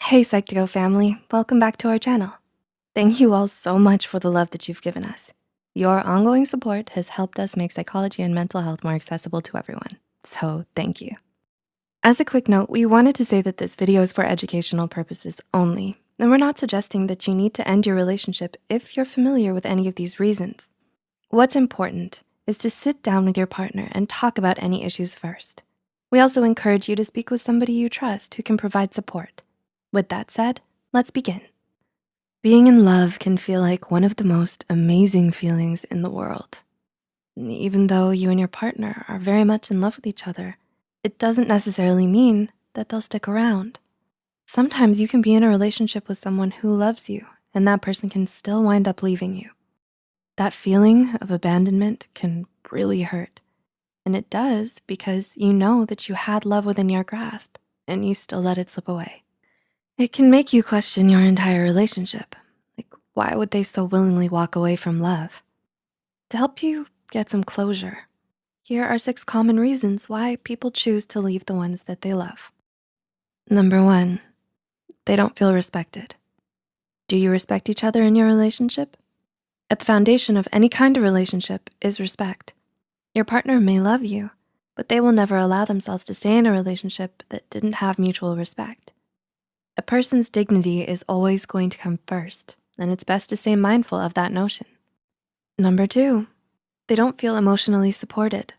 Hey Psych2Go family, welcome back to our channel. Thank you all so much for the love that you've given us. Your ongoing support has helped us make psychology and mental health more accessible to everyone, so thank you. As a quick note, we wanted to say that this video is for educational purposes only, and we're not suggesting that you need to end your relationship if you're familiar with any of these reasons. What's important is to sit down with your partner and talk about any issues first. We also encourage you to speak with somebody you trust who can provide support. With that said, let's begin. Being in love can feel like one of the most amazing feelings in the world. Even though you and your partner are very much in love with each other, it doesn't necessarily mean that they'll stick around. Sometimes you can be in a relationship with someone who loves you, and that person can still wind up leaving you. That feeling of abandonment can really hurt. And it does because you know that you had love within your grasp and you still let it slip away. It can make you question your entire relationship. Like, why would they so willingly walk away from love? To help you get some closure, here are 6 common reasons why people choose to leave the ones that they love. Number 1, they don't feel respected. Do you respect each other in your relationship? At the foundation of any kind of relationship is respect. Your partner may love you, but they will never allow themselves to stay in a relationship that didn't have mutual respect. A person's dignity is always going to come first, and it's best to stay mindful of that notion. Number 2, they don't feel emotionally supported.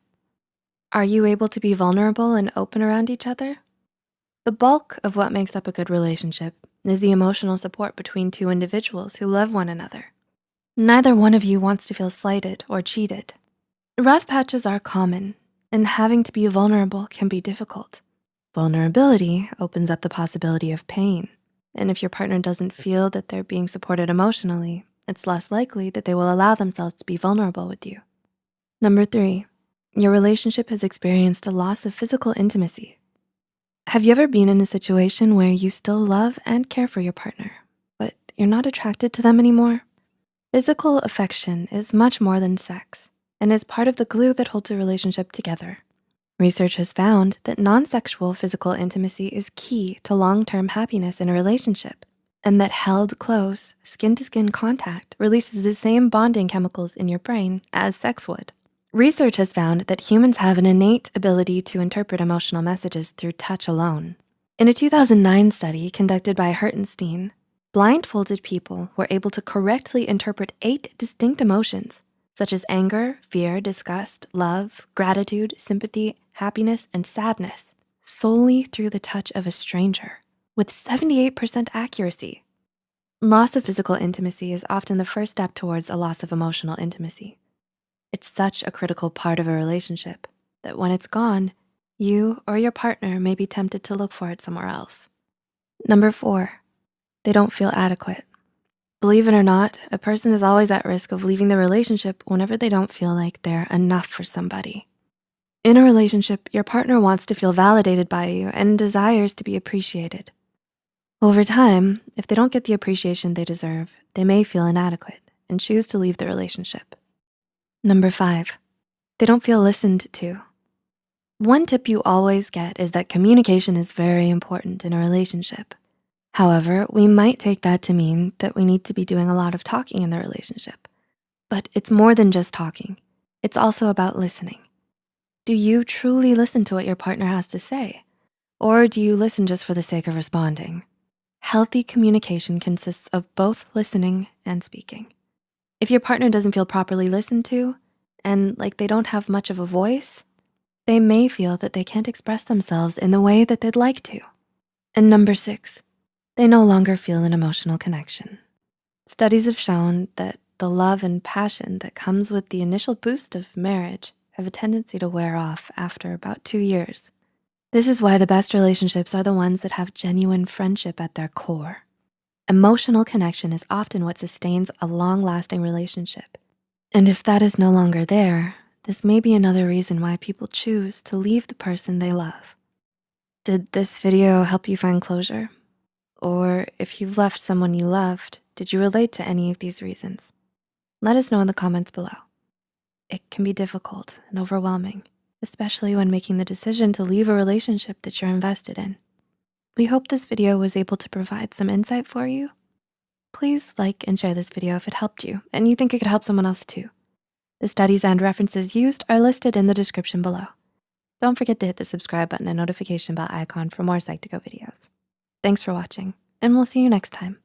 Are you able to be vulnerable and open around each other? The bulk of what makes up a good relationship is the emotional support between 2 individuals who love one another. Neither one of you wants to feel slighted or cheated. Rough patches are common, and having to be vulnerable can be difficult. Vulnerability opens up the possibility of pain, and if your partner doesn't feel that they're being supported emotionally, it's less likely that they will allow themselves to be vulnerable with you. Number 3, your relationship has experienced a loss of physical intimacy. Have you ever been in a situation where you still love and care for your partner, but you're not attracted to them anymore? Physical affection is much more than sex and is part of the glue that holds a relationship together. Research has found that non-sexual physical intimacy is key to long-term happiness in a relationship, and that held close, skin-to-skin contact releases the same bonding chemicals in your brain as sex would. Research has found that humans have an innate ability to interpret emotional messages through touch alone. In a 2009 study conducted by Hertenstein, blindfolded people were able to correctly interpret 8 distinct emotions, such as anger, fear, disgust, love, gratitude, sympathy, happiness, and sadness, solely through the touch of a stranger, with 78% accuracy. Loss of physical intimacy is often the first step towards a loss of emotional intimacy. It's such a critical part of a relationship that when it's gone, you or your partner may be tempted to look for it somewhere else. Number 4, they don't feel adequate. Believe it or not, a person is always at risk of leaving the relationship whenever they don't feel like they're enough for somebody. In a relationship, your partner wants to feel validated by you and desires to be appreciated. Over time, if they don't get the appreciation they deserve, they may feel inadequate and choose to leave the relationship. Number 5, they don't feel listened to. One tip you always get is that communication is very important in a relationship. However, we might take that to mean that we need to be doing a lot of talking in the relationship. But it's more than just talking. It's also about listening. Do you truly listen to what your partner has to say? Or do you listen just for the sake of responding? Healthy communication consists of both listening and speaking. If your partner doesn't feel properly listened to, and like they don't have much of a voice, they may feel that they can't express themselves in the way that they'd like to. And number 6, they no longer feel an emotional connection. Studies have shown that the love and passion that comes with the initial boost of marriage have a tendency to wear off after about 2 years. This is why the best relationships are the ones that have genuine friendship at their core. Emotional connection is often what sustains a long-lasting relationship. And if that is no longer there, this may be another reason why people choose to leave the person they love. Did this video help you find closure? Or if you've left someone you loved, did you relate to any of these reasons? Let us know in the comments below. It can be difficult and overwhelming, especially when making the decision to leave a relationship that you're invested in. We hope this video was able to provide some insight for you. Please like and share this video if it helped you and you think it could help someone else too. The studies and references used are listed in the description below. Don't forget to hit the subscribe button and notification bell icon for more Psych2Go videos. Thanks for watching, and we'll see you next time.